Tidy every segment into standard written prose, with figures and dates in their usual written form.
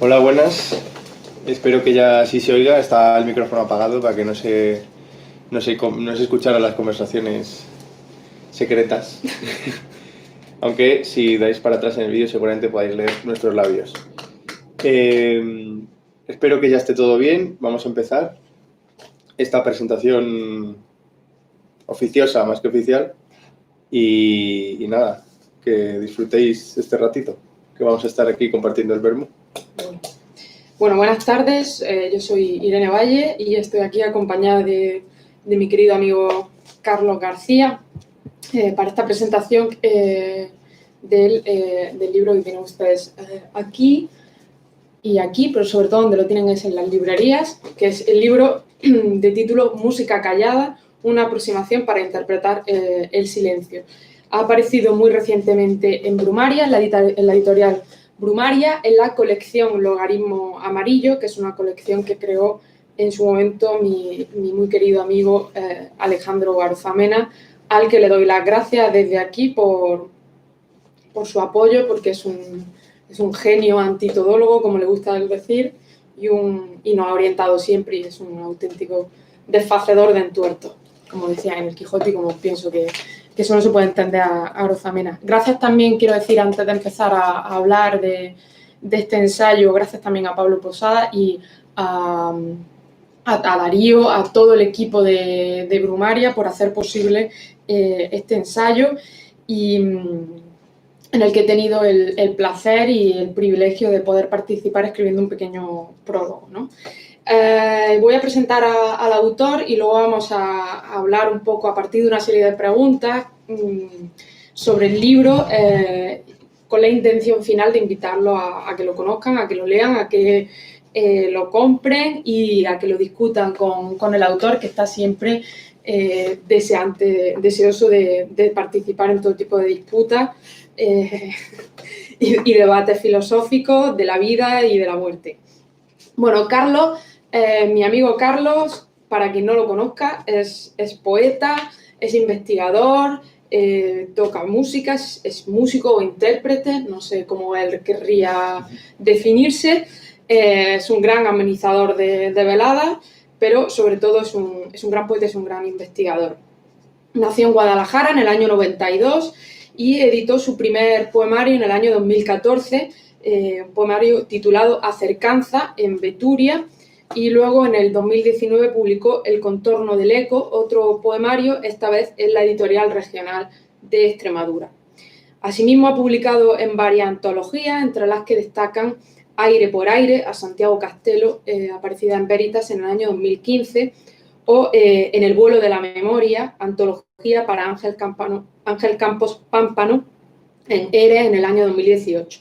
Hola, buenas. Espero que ya sí se oiga. Está el micrófono apagado para que no se escucharan las conversaciones secretas. Aunque si dais para atrás en el vídeo seguramente podáis leer nuestros labios. Espero que ya esté todo bien. Vamos a empezar esta presentación oficiosa más que oficial. Y nada, que disfrutéis este ratito, que vamos a estar aquí compartiendo el vermú. Bueno, buenas tardes. Yo soy Irene Valle y estoy aquí acompañada de mi querido amigo Carlos García para esta presentación del libro que tienen ustedes aquí y aquí, pero sobre todo donde lo tienen es en las librerías, que es el libro de título Música callada, una aproximación para interpretar el silencio. Ha aparecido muy recientemente en Brumaria, en la editorial Brumaria, en la colección Logaritmo Amarillo, que es una colección que creó en su momento mi muy querido amigo Alejandro Garuzamena, al que le doy las gracias desde aquí por su apoyo, porque es un genio antitodólogo, como le gusta decir, y nos ha orientado siempre, y es un auténtico desfacedor de entuertos, como decía en el Quijote, y como pienso que eso no se puede entender a Rosamena. Gracias también, quiero decir, antes de empezar a hablar de este ensayo, gracias también a Pablo Posada y a Darío, a todo el equipo de Brumaria por hacer posible este ensayo y en el que he tenido el placer y el privilegio de poder participar escribiendo un pequeño prólogo, ¿no? Voy a presentar al autor y luego vamos a hablar un poco a partir de una serie de preguntas sobre el libro con la intención final de invitarlo a que lo conozcan, a que lo lean, a que lo compren y a que lo discutan con el autor, que está siempre deseoso de participar en todo tipo de disputas y debates filosóficos de la vida y de la muerte. Bueno, Carlos, mi amigo Carlos, para quien no lo conozca, es poeta, es investigador, toca música, es músico o intérprete, no sé cómo él querría definirse, es un gran amenizador de veladas, pero sobre todo es un gran poeta, es un gran investigador. Nació en Guadalajara en el año 92 y editó su primer poemario en el año 2014, un poemario titulado Acercanza en Beturia, y luego en el 2019 publicó El contorno del eco, otro poemario, esta vez en la editorial regional de Extremadura. Asimismo ha publicado en varias antologías, entre las que destacan Aire por aire, a Santiago Castelo, aparecida en Veritas en el año 2015, o En el vuelo de la memoria, antología para Ángel Campos Pámpano, en ERE en el año 2018.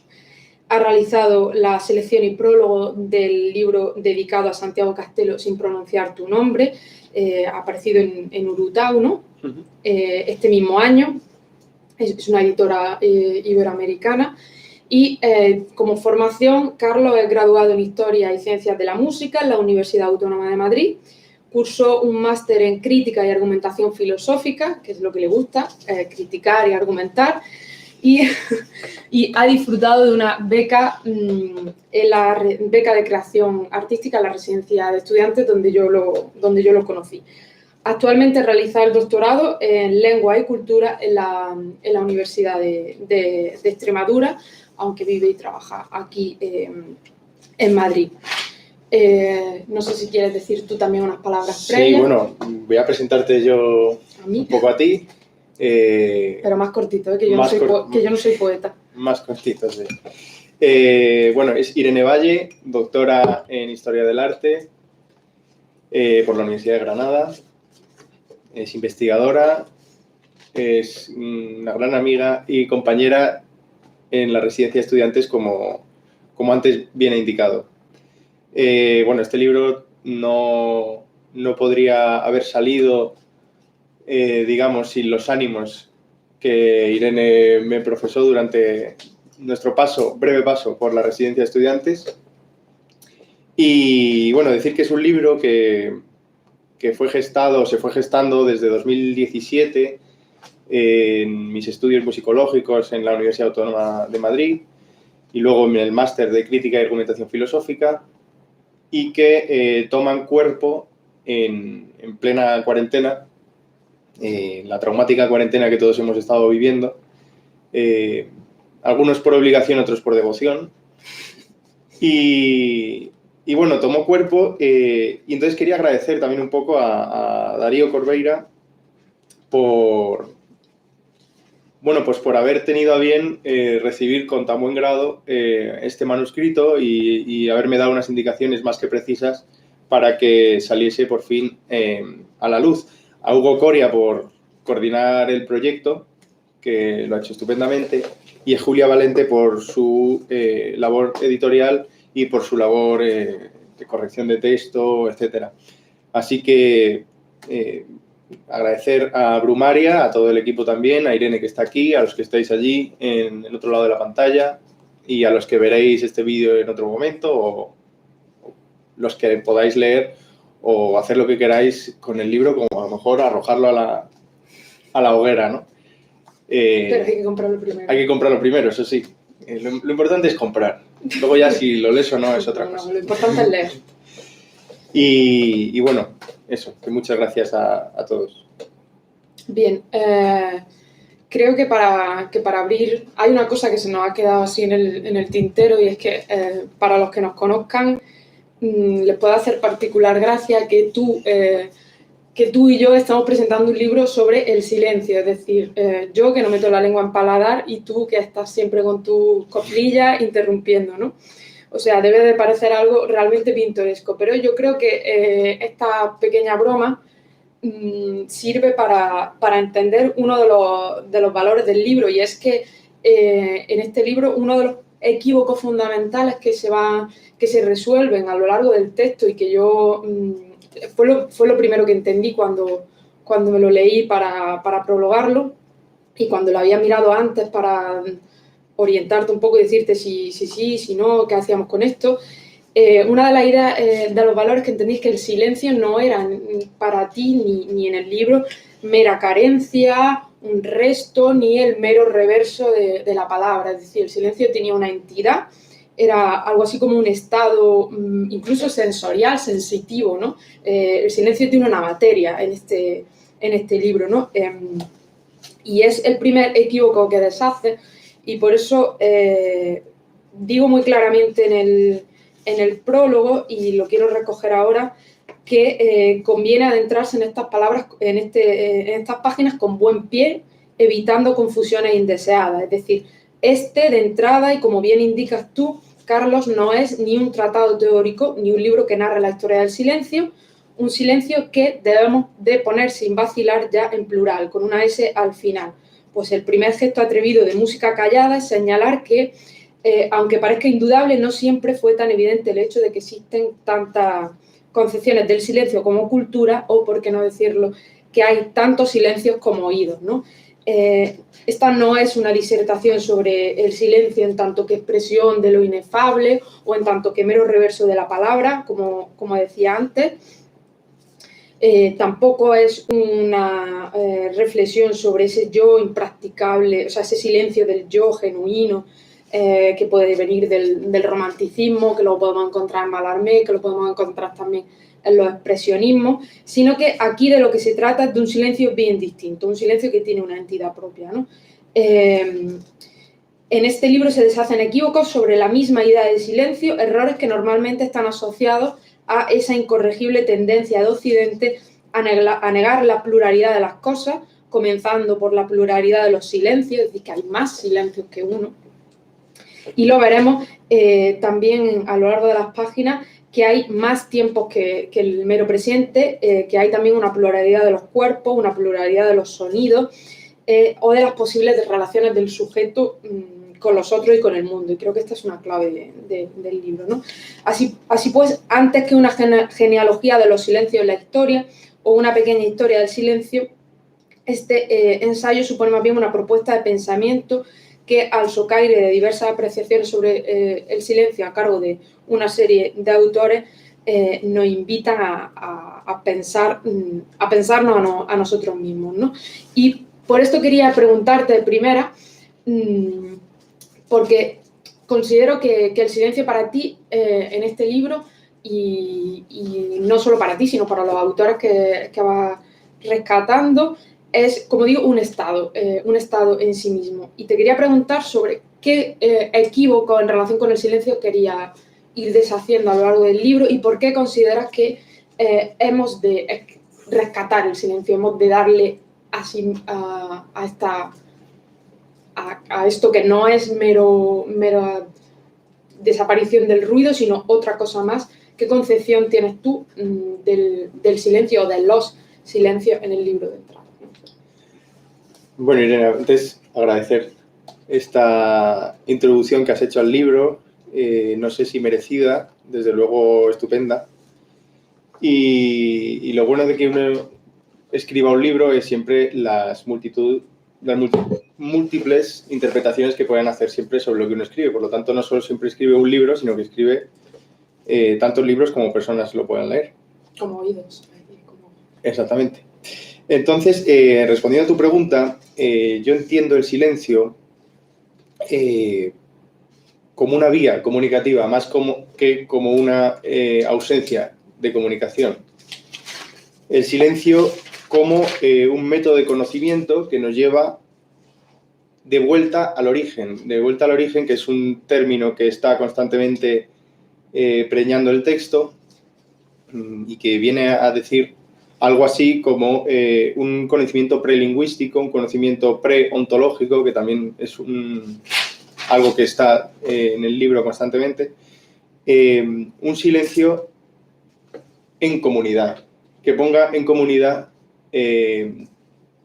Ha realizado la selección y prólogo del libro dedicado a Santiago Castelo, Sin pronunciar tu nombre, ha aparecido en Urutau, ¿no? Este mismo año. Es una editora iberoamericana. Y como formación, Carlos es graduado en Historia y Ciencias de la Música en la Universidad Autónoma de Madrid. Cursó un máster en Crítica y Argumentación Filosófica, que es lo que le gusta, criticar y argumentar. Y ha disfrutado de una beca, beca de creación artística en la residencia de estudiantes donde yo lo conocí. Actualmente realiza el doctorado en Lengua y Cultura en la Universidad de Extremadura, aunque vive y trabaja aquí en Madrid. No sé si quieres decir tú también unas palabras previas. Sí, bueno, voy a presentarte yo un poco a ti. Pero más cortito, que yo no soy poeta. Más cortito, sí. Bueno, es Irene Valle, doctora en Historia del Arte por la Universidad de Granada. Es investigadora, es una gran amiga y compañera en la residencia de estudiantes, como antes bien he indicado. Bueno, este libro no podría haber salido, digamos, sin los ánimos que Irene me profesó durante nuestro breve paso por la residencia de estudiantes. Y bueno, decir que es un libro que se fue gestando desde 2017 en mis estudios musicológicos en la Universidad Autónoma de Madrid, y luego en el máster de Crítica y Argumentación Filosófica, y que toman cuerpo en plena cuarentena, la traumática cuarentena que todos hemos estado viviendo, algunos por obligación, otros por devoción, y bueno, tomó cuerpo, y entonces quería agradecer también un poco a Darío Corbeira por haber tenido a bien recibir con tan buen grado este manuscrito y haberme dado unas indicaciones más que precisas para que saliese por fin a la luz. A Hugo Coria por coordinar el proyecto, que lo ha hecho estupendamente, y a Julia Valente por su labor editorial y por su labor de corrección de texto, etcétera. Así que agradecer a Brumaria, a todo el equipo también, a Irene que está aquí, a los que estáis allí en el otro lado de la pantalla y a los que veréis este vídeo en otro momento o los que podáis leer o hacer lo que queráis con el libro, como a lo mejor arrojarlo a la hoguera, ¿no? Pero hay que comprarlo primero. Hay que comprarlo primero, eso sí. Lo importante es comprar. Luego ya si lo lees o no es otra cosa. Lo importante es leer. Y bueno, eso, que muchas gracias a todos. Bien, creo que para abrir hay una cosa que se nos ha quedado así en el tintero, y es que para los que nos conozcan les puede hacer particular gracia que tú y yo estamos presentando un libro sobre el silencio, es decir, yo que no meto la lengua en paladar y tú que estás siempre con tus coplillas interrumpiendo, ¿no? O sea, debe de parecer algo realmente pintoresco, pero yo creo que esta pequeña broma sirve para entender uno de los valores del libro, y es que en este libro uno de los equívocos fundamentales que se resuelven a lo largo del texto y que yo fue lo primero que entendí cuando me lo leí para prologarlo, y cuando lo había mirado antes para orientarte un poco y decirte si no, qué hacíamos con esto. Una de las ideas, de los valores que entendí es que el silencio no era para ti ni en el libro mera carencia, un resto, ni el mero reverso de la palabra. Es decir, el silencio tenía una entidad, era algo así como un estado incluso sensorial, sensitivo, ¿no? El silencio tiene una materia en este libro, ¿no? Y es el primer equívoco que deshace, y por eso digo muy claramente en el prólogo, y lo quiero recoger ahora, que conviene adentrarse en estas palabras, en estas páginas con buen pie, evitando confusiones indeseadas. Es decir, de entrada, y como bien indicas tú, Carlos, no es ni un tratado teórico, ni un libro que narre la historia del silencio, un silencio que debemos de poner sin vacilar ya en plural, con una S al final. Pues el primer gesto atrevido de Música Callada es señalar que, aunque parezca indudable, no siempre fue tan evidente el hecho de que existen tantas concepciones del silencio como cultura, o, por qué no decirlo, que hay tantos silencios como oídos, ¿no? Esta no es una disertación sobre el silencio en tanto que expresión de lo inefable o en tanto que mero reverso de la palabra, como decía antes. Tampoco es una reflexión sobre ese yo impracticable, o sea, ese silencio del yo genuino que puede venir del romanticismo, que lo podemos encontrar en Mallarmé, que lo podemos encontrar también en los expresionismos, sino que aquí de lo que se trata es de un silencio bien distinto, un silencio que tiene una entidad propia, ¿no? En este libro se deshacen equívocos sobre la misma idea de silencio, errores que normalmente están asociados a esa incorregible tendencia de Occidente a negar la pluralidad de las cosas, comenzando por la pluralidad de los silencios, es decir, que hay más silencios que uno. Y lo veremos también a lo largo de las páginas, que hay más tiempos que el mero presente, que hay también una pluralidad de los cuerpos, una pluralidad de los sonidos, o de las posibles relaciones del sujeto con los otros y con el mundo. Y creo que esta es una clave del libro, ¿no? Así pues, antes que una genealogía de los silencios en la historia o una pequeña historia del silencio, este ensayo supone más bien una propuesta de pensamiento que, al socaire de diversas apreciaciones sobre el silencio a cargo de una serie de autores, nos invitan a pensarnos a nosotros mismos, ¿no? Y por esto quería preguntarte de primera, porque considero que el silencio para ti en este libro, y no solo para ti, sino para los autores que vas rescatando, es, como digo, un estado en sí mismo. Y te quería preguntar sobre qué equívoco en relación con el silencio quería ir deshaciendo a lo largo del libro y por qué consideras que hemos de rescatar el silencio, hemos de darle a esto que no es mera desaparición del ruido, sino otra cosa más. ¿Qué concepción tienes tú del silencio o de los silencios en el libro de entrada? Bueno, Irene, antes agradecer esta introducción que has hecho al libro, no sé si merecida, desde luego estupenda. Y lo bueno de que uno escriba un libro es siempre las múltiples interpretaciones que pueden hacer siempre sobre lo que uno escribe. Por lo tanto, no solo siempre escribe un libro, sino que escribe tantos libros como personas lo puedan leer. Como oídos. Exactamente. Entonces, respondiendo a tu pregunta, yo entiendo el silencio como una vía comunicativa, más que como una ausencia de comunicación. El silencio como un método de conocimiento que nos lleva de vuelta al origen, que es un término que está constantemente preñando el texto y que viene a decir algo así como un conocimiento prelingüístico, un conocimiento preontológico, que también es algo que está en el libro constantemente, un silencio en comunidad, que ponga en comunidad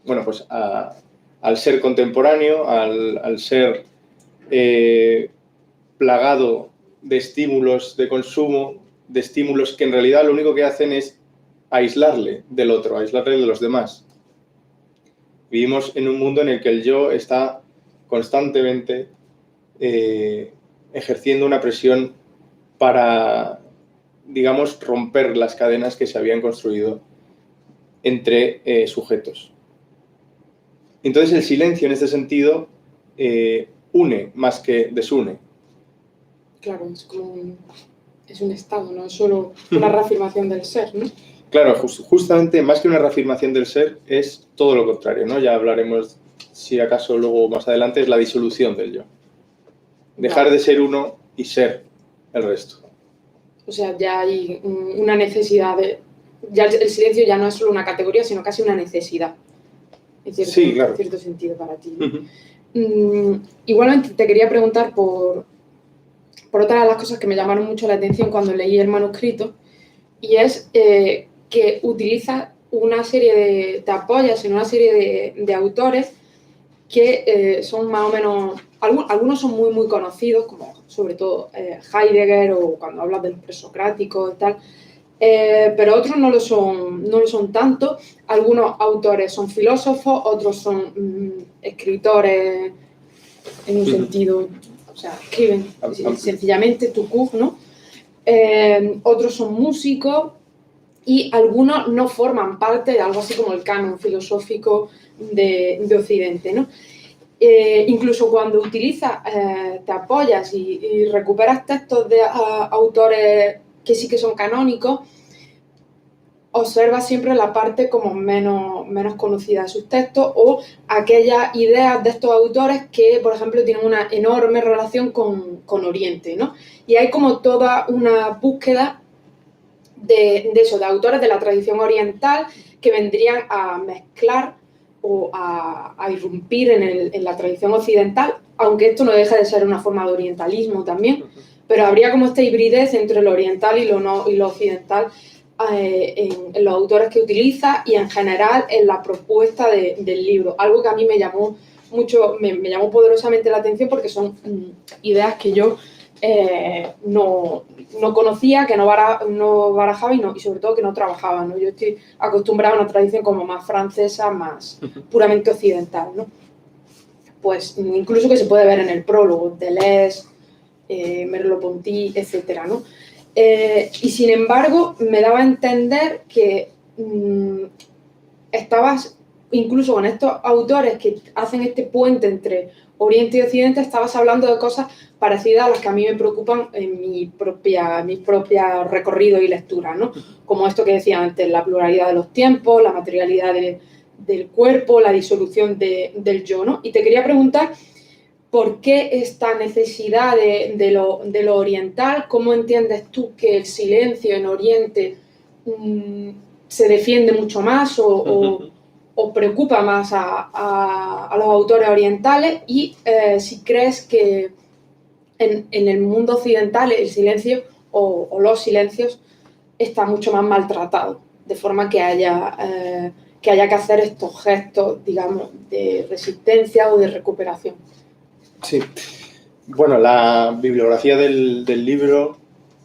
bueno, pues al ser contemporáneo, al ser plagado de estímulos de consumo, de estímulos que en realidad lo único que hacen es aislarle del otro, aislarle de los demás. Vivimos en un mundo en el que el yo está constantemente ejerciendo una presión para, digamos, romper las cadenas que se habían construido entre sujetos. Entonces el silencio en este sentido une más que desune. Claro, es un estado, no es solo una reafirmación del ser, ¿no? Claro, justamente más que una reafirmación del ser es todo lo contrario, ¿no? Ya hablaremos, si acaso luego más adelante, es la disolución del yo. Dejar de ser uno y ser el resto. O sea, ya hay una necesidad ya el silencio ya no es solo una categoría, sino casi una necesidad. Sí, claro. En cierto sentido para ti, ¿no? Igualmente te quería preguntar por otra de las cosas que me llamaron mucho la atención cuando leí el manuscrito, y es que utiliza una serie te apoyas en una serie de autores que son más o menos, algunos son muy, muy conocidos, como sobre todo Heidegger, o cuando hablas de los presocráticos y tal, pero otros no lo son tanto. Algunos autores son filósofos, otros son escritores en un sentido, o sea, escriben sencillamente tout-court, ¿no? Otros son músicos y algunos no forman parte de algo así como el canon filosófico de Occidente, ¿no? Incluso cuando utilizas, te apoyas y recuperas textos de autores que sí que son canónicos, observa siempre la parte como menos conocida de sus textos, o aquellas ideas de estos autores que, por ejemplo, tienen una enorme relación con Oriente, ¿no? Y hay como toda una búsqueda de eso, de autores de la tradición oriental que vendrían a mezclar o a irrumpir en la tradición occidental, aunque esto no deja de ser una forma de orientalismo también, pero habría como esta hibridez entre lo oriental y lo occidental en los autores que utiliza y en general en la propuesta del libro, algo que a mí me llamó poderosamente la atención, porque son ideas que yo no conocía, que no barajaba y sobre todo que no trabajaba, ¿no? Yo estoy acostumbrada a una tradición como más francesa, más puramente occidental, ¿no? Pues incluso que se puede ver en el prólogo, Deleuze, Merleau-Ponty, etcétera, ¿no? Y sin embargo me daba a entender que estabas incluso con estos autores que hacen este puente entre Oriente y Occidente, estabas hablando de cosas parecidas a las que a mí me preocupan en mis propios recorridos y lecturas, ¿no? Como esto que decía antes, la pluralidad de los tiempos, la materialidad del cuerpo, la disolución del yo, ¿no? Y te quería preguntar, ¿por qué esta necesidad de lo oriental? ¿Cómo entiendes tú que el silencio en Oriente se defiende mucho más o preocupa más a los autores orientales? Y si crees que en el mundo occidental el silencio o los silencios está mucho más maltratado, de forma que haya que hacer estos gestos, digamos, de resistencia o de recuperación. Sí. Bueno, la bibliografía del libro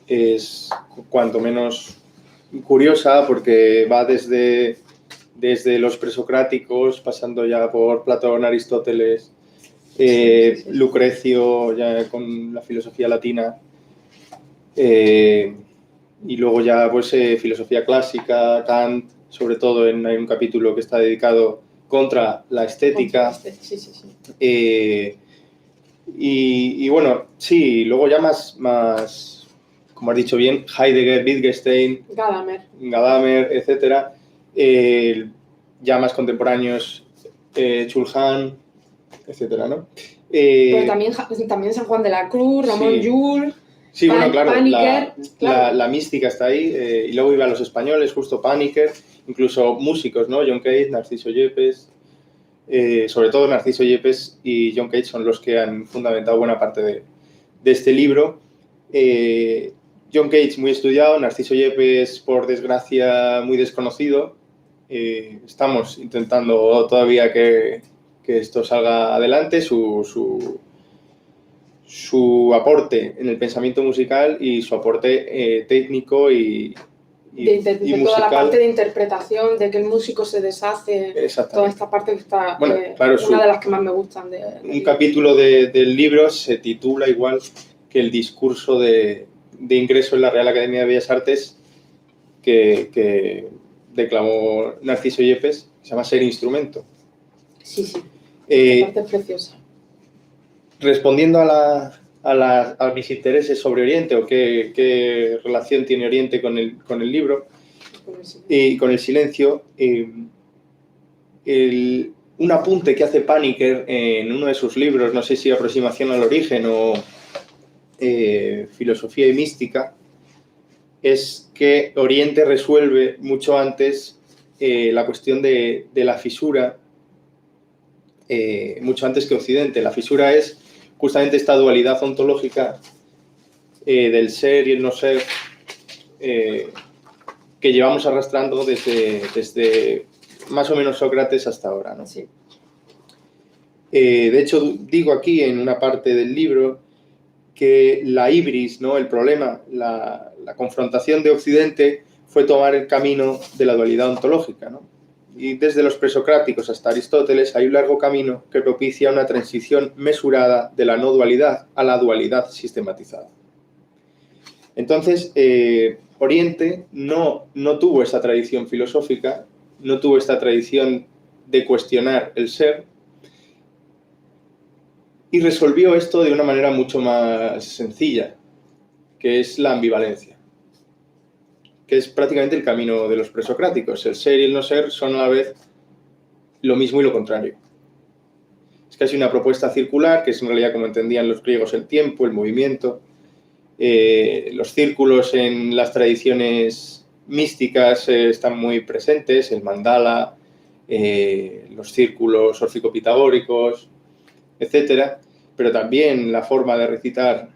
es cuanto menos curiosa porque va desde los presocráticos, pasando ya por Platón, Aristóteles, Lucrecio, ya con la filosofía latina, y luego ya pues filosofía clásica, Kant, sobre todo hay un capítulo que está dedicado contra la estética. Y bueno, sí, luego ya más, como has dicho bien, Heidegger, Wittgenstein, Gadamer, etcétera, ya más contemporáneos, Chulhan, etcétera, ¿no? Pero también San Juan de la Cruz, Ramón Llull. Sí, bueno, claro, Paniker, la mística está ahí, y luego iban los españoles, justo Paniker, incluso músicos, ¿no? John Cage, Narciso Yepes, sobre todo Narciso Yepes y John Cage son los que han fundamentado buena parte de este libro. John Cage muy estudiado, Narciso Yepes, por desgracia, muy desconocido. Estamos intentando todavía que esto salga adelante, su aporte en el pensamiento musical y su aporte técnico y musical. Toda la parte de interpretación, de que el músico se deshace, toda esta parte que está, bueno, claro, una de las que más me gustan. Un capítulo del libro se titula igual que el discurso de ingreso en la Real Academia de Bellas Artes que declamó Narciso Yepes, que se llama Ser Instrumento. Sí, esta parte es preciosa. Respondiendo a mis intereses sobre Oriente o qué relación tiene Oriente con el libro y con el silencio, un apunte que hace Paniker en uno de sus libros, no sé si Aproximación al Origen o Filosofía y Mística, es que Oriente resuelve mucho antes la cuestión de la fisura, mucho antes que Occidente. La fisura es justamente esta dualidad ontológica del ser y el no ser que llevamos arrastrando desde más o menos Sócrates hasta ahora, ¿no? Sí. De hecho, digo aquí en una parte del libro que la ibris, ¿no? El problema, la confrontación de Occidente fue tomar el camino de la dualidad ontológica, ¿no? Y desde los presocráticos hasta Aristóteles hay un largo camino que propicia una transición mesurada de la no dualidad a la dualidad sistematizada. Entonces, Oriente no tuvo esa tradición filosófica, no tuvo esta tradición de cuestionar el ser y resolvió esto de una manera mucho más sencilla, que es la ambivalencia, que es prácticamente el camino de los presocráticos. El ser y el no ser son a la vez lo mismo y lo contrario. Es casi una propuesta circular, que es en realidad como entendían los griegos el tiempo, el movimiento. Los círculos en las tradiciones místicas están muy presentes, el mandala, los círculos órfico-pitagóricos, etcétera, pero también la forma de recitar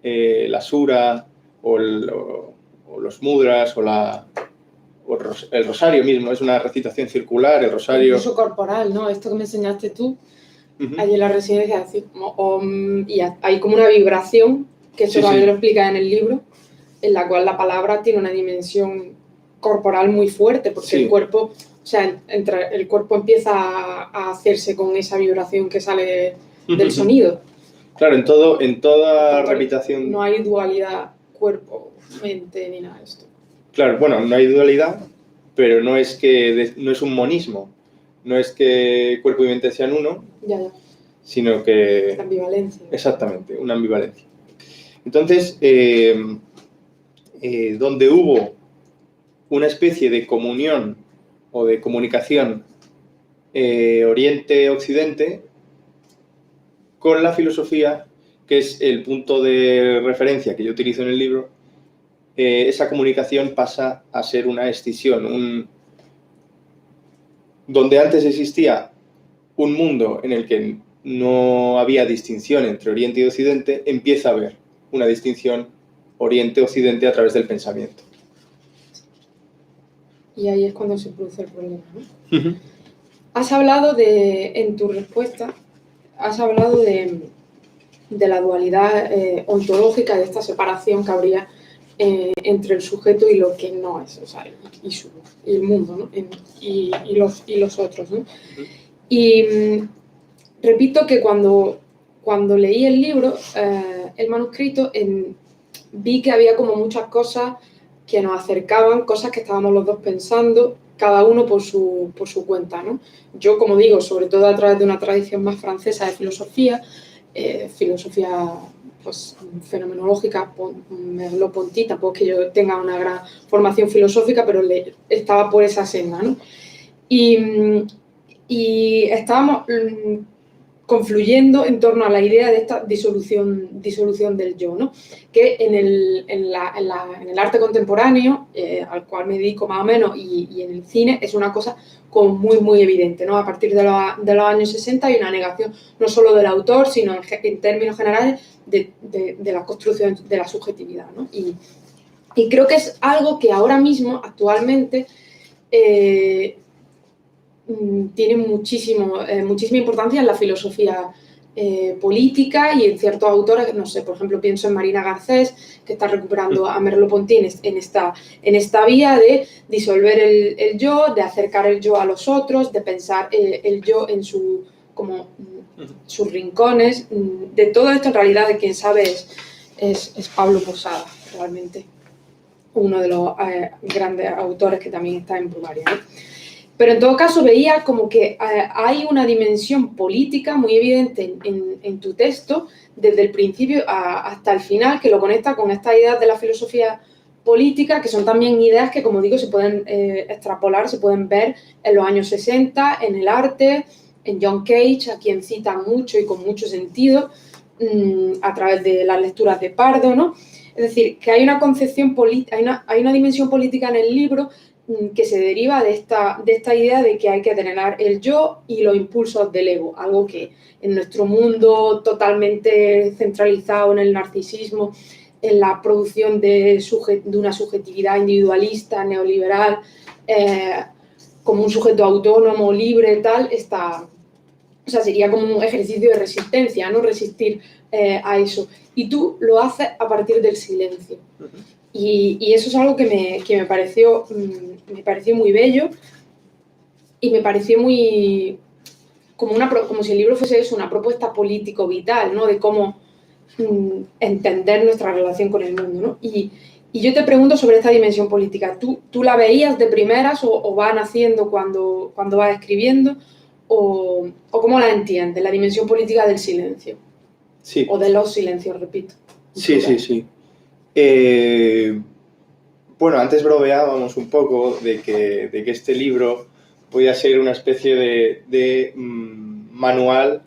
la sura o los mudras o el rosario mismo, es una recitación circular, el rosario. Incluso corporal, ¿no? Esto que me enseñaste tú, allí en la residencia, y hay como una vibración, que eso también lo explica en el libro, en la cual la palabra tiene una dimensión corporal muy fuerte, porque el cuerpo, o sea, el cuerpo empieza a hacerse con esa vibración que sale del sonido. Claro, en toda repitación. No hay dualidad cuerpo-mente ni nada de esto. Claro, bueno, no hay dualidad, pero no es un monismo. No es que cuerpo y mente sean uno, Ya. sino que... La ambivalencia. Exactamente, una ambivalencia. Entonces, donde hubo una especie de comunión o de comunicación Oriente-Occidente con la filosofía, que es el punto de referencia que yo utilizo en el libro, esa comunicación pasa a ser una escisión, donde antes existía un mundo en el que no había distinción entre Oriente y Occidente, empieza a haber una distinción Oriente-Occidente a través del pensamiento. Y ahí es cuando se produce el problema, ¿no? Has hablado en tu respuesta, has hablado de la dualidad ontológica, de esta separación que habría entre el sujeto y lo que no es, o sea, y el mundo, ¿no? y los otros, ¿no? Y repito que cuando leí el libro, el manuscrito, vi que había como muchas cosas que nos acercaban, cosas que estábamos los dos pensando, cada uno por su cuenta, ¿no? Yo, como digo, sobre todo a través de una tradición más francesa de filosofía pues, fenomenológica, Merleau-Ponty, tampoco es que yo tenga una gran formación filosófica, pero estaba por esa senda, ¿no? Y estábamos confluyendo en torno a la idea de esta disolución del yo, ¿no? Que en el arte contemporáneo, al cual me dedico más o menos, y en el cine, es una cosa como muy, muy evidente, ¿no? A partir de los años 60 hay una negación no solo del autor, sino en términos generales de la construcción de la subjetividad, ¿no? Y creo que es algo que ahora mismo, actualmente, tiene muchísima importancia en la filosofía política y en ciertos autores, no sé, por ejemplo, pienso en Marina Garcés, que está recuperando a Merleau-Ponty en esta vía de disolver el yo, de acercar el yo a los otros, de pensar el yo en sus rincones. De todo esto, en realidad, de quien sabe es Pablo Posada, realmente, uno de los grandes autores que también está en Brumaria, ¿no? Pero en todo caso veía como que hay una dimensión política muy evidente en tu texto, desde el principio hasta el final, que lo conecta con estas ideas de la filosofía política, que son también ideas que, como digo, se pueden extrapolar, se pueden ver en los años 60, en el arte, en John Cage, a quien citan mucho y con mucho sentido, a través de las lecturas de Pardo, ¿no? Es decir, que hay una concepción política, hay una dimensión política en el libro que se deriva de esta idea de que hay que drenar el yo y los impulsos del ego, algo que en nuestro mundo totalmente centralizado en el narcisismo, en la producción de una subjetividad individualista, neoliberal, como un sujeto autónomo, libre, tal, o sea, sería como un ejercicio de resistencia, ¿no? Resistir a eso. Y tú lo haces a partir del silencio. Y eso es algo que me pareció muy bello y me pareció muy como si el libro fuese eso, una propuesta político vital, ¿no? De cómo entender nuestra relación con el mundo, ¿no? Y yo te pregunto sobre esta dimensión política. ¿Tú la veías de primeras o va naciendo cuando vas escribiendo? ¿O cómo la entiendes, la dimensión política del silencio? Sí. O de los silencios, repito. Sí. Bueno, antes bromeábamos un poco de que este libro podía ser una especie de manual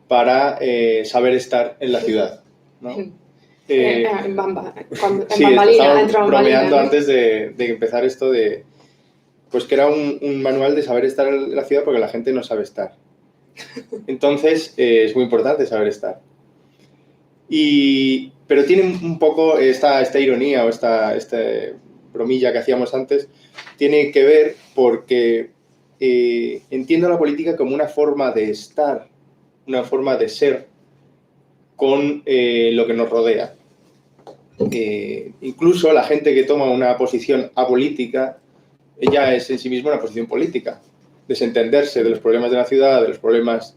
para saber estar en la ciudad, ¿no? En sí, bambalina, estábamos bromeando, ¿no? Antes de empezar esto pues que era un manual de saber estar en la ciudad porque la gente no sabe estar. Entonces, es muy importante saber estar. Pero tiene un poco esta ironía o esta bromilla que hacíamos antes, tiene que ver porque entiendo la política como una forma de estar, una forma de ser con lo que nos rodea. Incluso la gente que toma una posición apolítica, ella es en sí misma una posición política, desentenderse de los problemas de la ciudad, de los problemas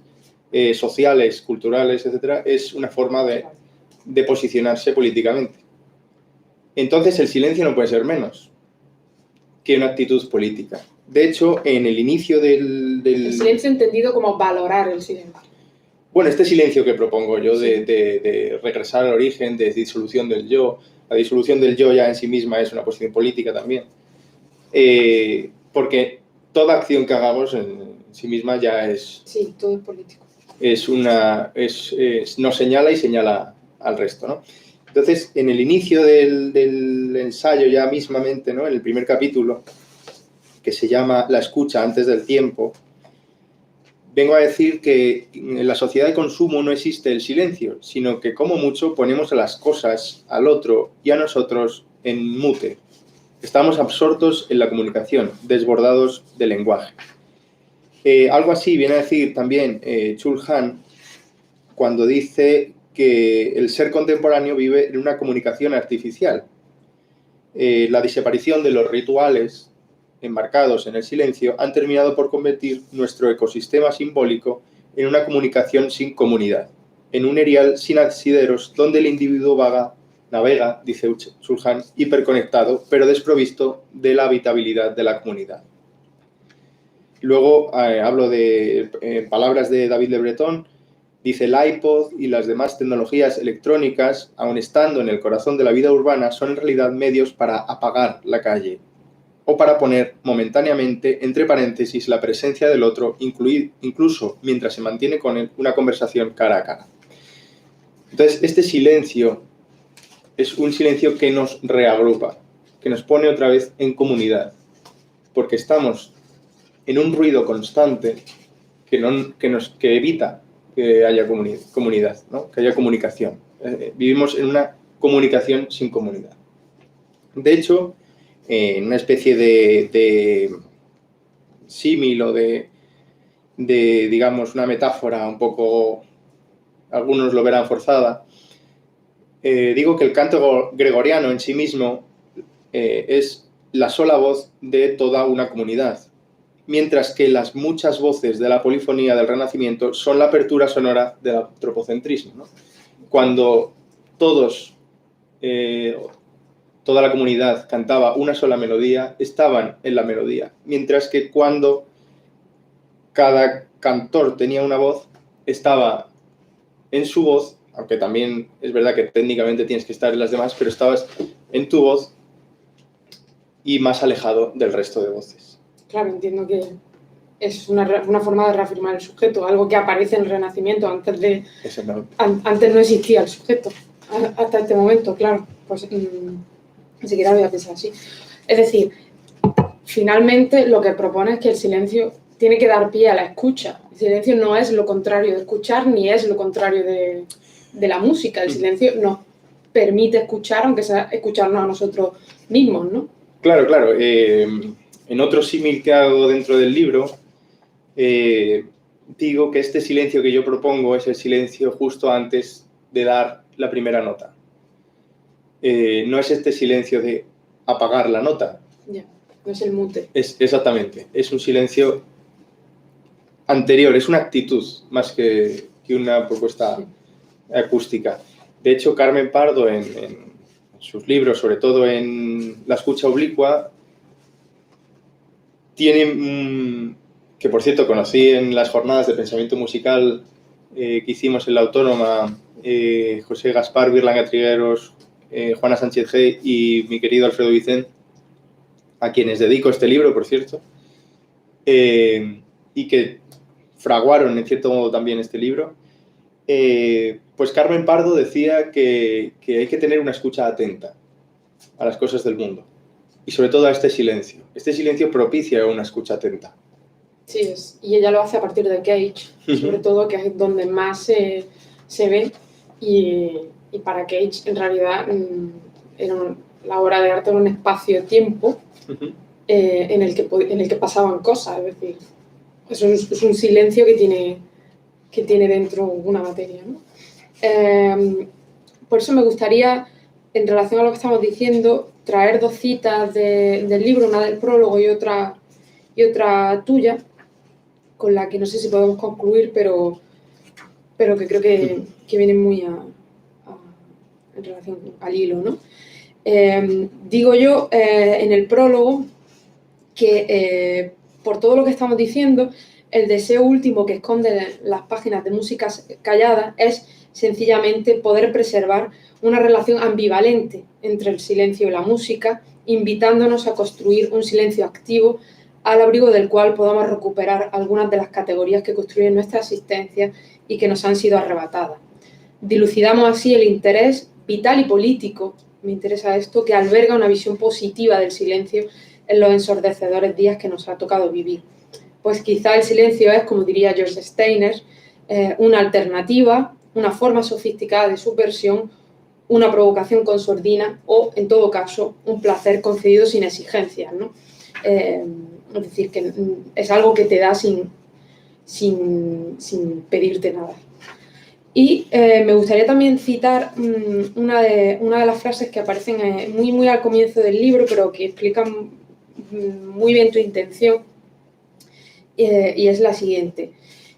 sociales, culturales, etcétera, es una forma de posicionarse políticamente. Entonces el silencio no puede ser menos que una actitud política, De hecho, en el inicio del... El silencio entendido como valorar el silencio. Bueno, este silencio que propongo yo de regresar al origen, de disolución del yo, la disolución del yo ya en sí misma es una posición política también, porque toda acción que hagamos en sí misma ya es... Sí, todo es político. Nos señala y señala al resto, ¿no? Entonces, en el inicio del ensayo ya mismamente, ¿no? En el primer capítulo, que se llama La escucha antes del tiempo, vengo a decir que en la sociedad de consumo no existe el silencio, sino que como mucho ponemos a las cosas, al otro y a nosotros en mute. Estamos absortos en la comunicación, desbordados del lenguaje. Algo así viene a decir también Chul Han cuando dice que el ser contemporáneo vive en una comunicación artificial. La desaparición de los rituales enmarcados en el silencio han terminado por convertir nuestro ecosistema simbólico en una comunicación sin comunidad, en un erial sin asideros donde el individuo navega, dice Chul Han, hiperconectado, pero desprovisto de la habitabilidad de la comunidad. Luego hablo de palabras de David Le Breton. Dice, el iPod y las demás tecnologías electrónicas, aun estando en el corazón de la vida urbana, son en realidad medios para apagar la calle o para poner momentáneamente entre paréntesis la presencia del otro, incluso mientras se mantiene con él una conversación cara a cara. Entonces, este silencio es un silencio que nos reagrupa, que nos pone otra vez en comunidad, porque estamos en un ruido constante que evita que haya comunidad, ¿no? Que haya comunicación. Vivimos en una comunicación sin comunidad. De hecho, en una especie de símil o de, digamos, una metáfora un poco, algunos lo verán forzada, digo que el canto gregoriano en sí mismo es la sola voz de toda una comunidad, mientras que las muchas voces de la polifonía del Renacimiento son la apertura sonora del antropocentrismo, ¿no? Cuando toda la comunidad cantaba una sola melodía, estaban en la melodía, mientras que cuando cada cantor tenía una voz, estaba en su voz, aunque también es verdad que técnicamente tienes que estar en las demás, pero estabas en tu voz y más alejado del resto de voces. Claro, entiendo que es una forma de reafirmar el sujeto, algo que aparece en el Renacimiento, antes no existía el sujeto, hasta este momento, claro, pues ni siquiera voy a pensar así. Es decir, finalmente lo que propone es que el silencio tiene que dar pie a la escucha. El silencio no es lo contrario de escuchar, ni es lo contrario de la música. El silencio nos permite escuchar, aunque sea escucharnos a nosotros mismos, ¿no? Claro, claro. En otro símil que hago dentro del libro, digo que este silencio que yo propongo es el silencio justo antes de dar la primera nota. No es este silencio de apagar la nota. Ya, no es el mute. Exactamente, es un silencio anterior, es una actitud más que una propuesta acústica. De hecho, Carmen Pardo en sus libros, sobre todo en La escucha oblicua, tiene, que por cierto conocí en las jornadas de pensamiento musical que hicimos en la Autónoma, José Gaspar Virlanga Trigueros, Juana Sánchez G. y mi querido Alfredo Vicent, a quienes dedico este libro, por cierto, y que fraguaron en cierto modo también este libro. Pues Carmen Pardo decía que hay que tener una escucha atenta a las cosas del mundo y sobre todo a este silencio. Este silencio propicia una escucha atenta. Sí, y ella lo hace a partir de Cage, sobre todo, que es donde más se ve, y para Cage en realidad la obra de arte era un espacio-tiempo en el que pasaban cosas, es decir, es un silencio que tiene dentro una materia, ¿no? Por eso me gustaría, en relación a lo que estamos diciendo, traer dos citas del libro, una del prólogo y otra tuya, con la que no sé si podemos concluir, pero que creo que vienen muy en relación al hilo, ¿no? Digo yo en el prólogo que por todo lo que estamos diciendo, el deseo último que esconden las páginas de músicas calladas es sencillamente poder preservar una relación ambivalente entre el silencio y la música, invitándonos a construir un silencio activo al abrigo del cual podamos recuperar algunas de las categorías que construyen nuestra existencia y que nos han sido arrebatadas. Dilucidamos así el interés vital y político, me interesa esto, que alberga una visión positiva del silencio en los ensordecedores días que nos ha tocado vivir. Pues quizá el silencio es, como diría George Steiner, una alternativa, una forma sofisticada de subversión, una provocación con sordina o, en todo caso, un placer concedido sin exigencias, ¿no? Es decir, que es algo que te da sin pedirte nada. Y me gustaría también citar una de las frases que aparecen muy al comienzo del libro, pero que explican muy bien tu intención, y es la siguiente.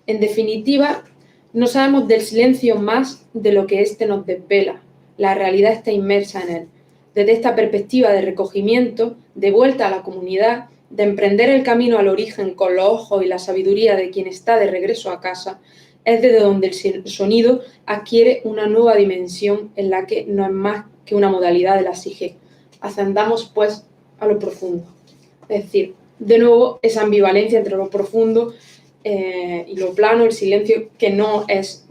En definitiva, no sabemos del silencio más de lo que éste nos desvela. La realidad está inmersa en él. Desde esta perspectiva de recogimiento, de vuelta a la comunidad, de emprender el camino al origen con los ojos y la sabiduría de quien está de regreso a casa, es desde donde el sonido adquiere una nueva dimensión en la que no es más que una modalidad de la psique. Ascendamos, pues, a lo profundo. Es decir, de nuevo, esa ambivalencia entre lo profundo y lo plano, el silencio, que no es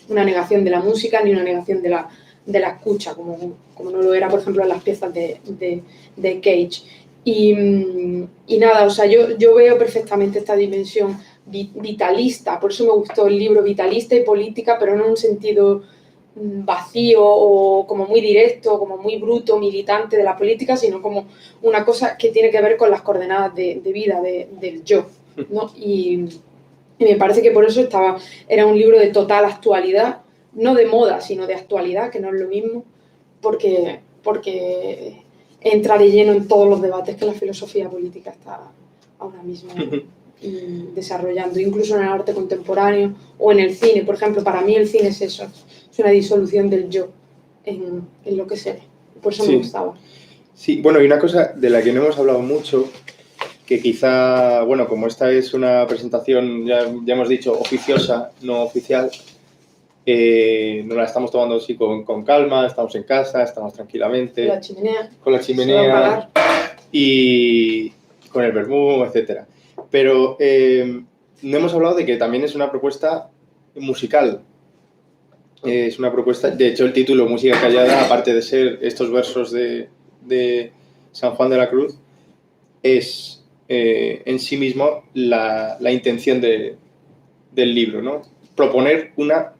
una negación de la música ni una negación de la escucha, como no lo era, por ejemplo, en las piezas de Cage. Y nada, o sea, yo veo perfectamente esta dimensión vitalista, por eso me gustó el libro, vitalista y política, pero no en un sentido vacío o como muy directo, como muy bruto, militante de la política, sino como una cosa que tiene que ver con las coordenadas de vida del yo, ¿no? Y me parece que por eso era un libro de total actualidad, no de moda, sino de actualidad, que no es lo mismo, porque entra de lleno en todos los debates que la filosofía política está ahora mismo desarrollando, incluso en el arte contemporáneo o en el cine. Por ejemplo, para mí el cine es eso, es una disolución del yo en lo que seré. Por eso me gustaba. Sí, bueno, y una cosa de la que no hemos hablado mucho, que quizá, bueno, como esta es una presentación, ya hemos dicho, oficiosa, no oficial, nos la estamos tomando así con calma, estamos en casa, estamos tranquilamente. Con la chimenea. Y con el vermú, etcétera. Pero no hemos hablado de que también es una propuesta musical. Es una propuesta, de hecho el título Música Callada, aparte de ser estos versos de San Juan de la Cruz, es en sí mismo la intención del libro, ¿no? Proponer una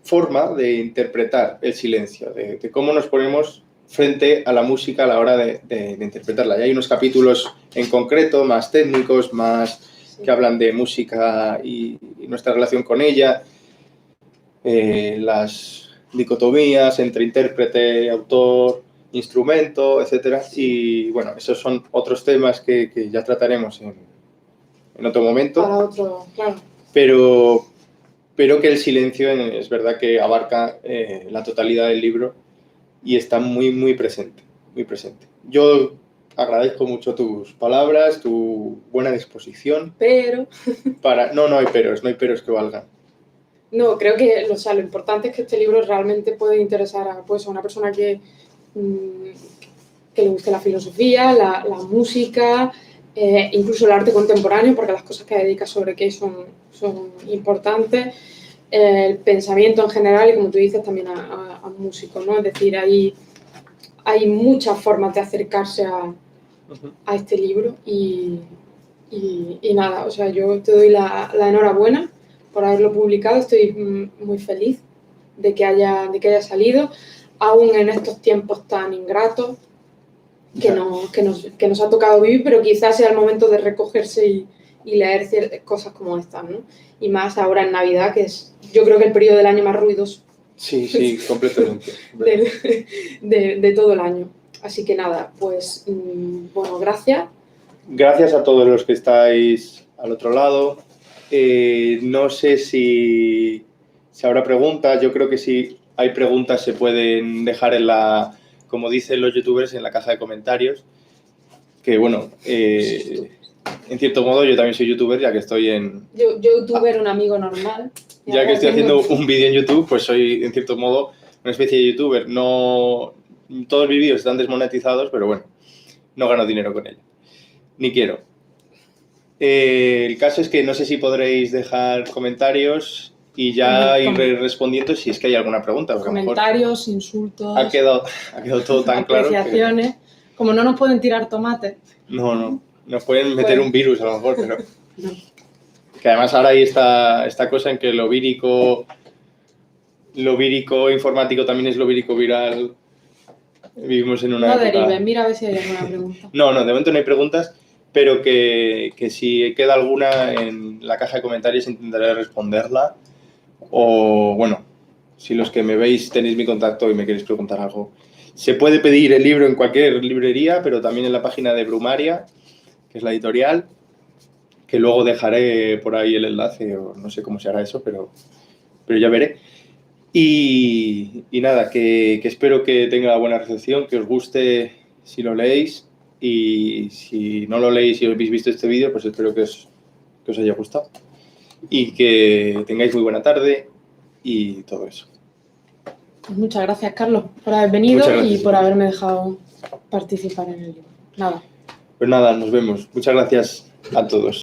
forma de interpretar el silencio, de cómo nos ponemos frente a la música a la hora de interpretarla. Y hay unos capítulos en concreto, más técnicos, más que hablan de música y nuestra relación con ella, las dicotomías entre intérprete, autor, instrumento, etc. Y bueno, esos son otros temas que ya trataremos en otro momento. Para otro, claro. Pero que el silencio es verdad que abarca la totalidad del libro y está muy presente, muy presente. Yo agradezco mucho tus palabras, tu buena disposición. Pero... No hay peros que valgan. No, creo que lo importante es que este libro realmente puede interesar a una persona que le guste la filosofía, la música, incluso el arte contemporáneo, porque las cosas que dedica sobre Cage son importantes, el pensamiento en general y, como tú dices, también a músicos, ¿no? Es decir, hay muchas formas de acercarse a este libro y nada, o sea, yo te doy la enhorabuena por haberlo publicado, estoy muy feliz de que haya salido, aún en estos tiempos tan ingratos que nos ha tocado vivir, pero quizás sea el momento de recogerse y leer ciertas cosas como estas, ¿no? Y más ahora en Navidad, que es, yo creo que el periodo del año más ruidoso. Sí, completamente. de todo el año. Así que nada, pues, bueno, gracias. Gracias a todos los que estáis al otro lado. No sé si habrá preguntas. Yo creo que si hay preguntas se pueden dejar como dicen los youtubers, en la caja de comentarios. que bueno, en cierto modo yo también soy youtuber, ya que estoy en... Yo youtuber, un amigo normal. Ya que estoy haciendo un vídeo en YouTube, pues soy en cierto modo una especie de youtuber. No, todos mis vídeos están desmonetizados, pero bueno, no gano dinero con ello. Ni quiero. El caso es que no sé si podréis dejar comentarios y ya ir respondiendo si es que hay alguna pregunta. Comentarios, insultos. Ha quedado todo tan claro. Apreciaciones. Como no nos pueden tirar tomates. No. Nos pueden meter un virus a lo mejor, pero... No. Que además ahora hay esta cosa en que lo vírico informático también es lo vírico viral. Vivimos en una No época... deriven, mira a ver si hay alguna pregunta. No, de momento no hay preguntas, pero que si queda alguna en la caja de comentarios intentaré responderla. O, bueno, si los que me veis tenéis mi contacto y me queréis preguntar algo. Se puede pedir el libro en cualquier librería, pero también en la página de Brumaria, que es la editorial, que luego dejaré por ahí el enlace, o no sé cómo se hará eso, pero ya veré. Y nada, que espero que tenga buena recepción, que os guste si lo leéis, y si no lo leéis y habéis visto este vídeo, pues espero que os haya gustado. Y que tengáis muy buena tarde y todo eso. Pues muchas gracias, Carlos, por haber venido y por haberme dejado participar en el libro. Nada. Pues nada, nos vemos. Muchas gracias a todos.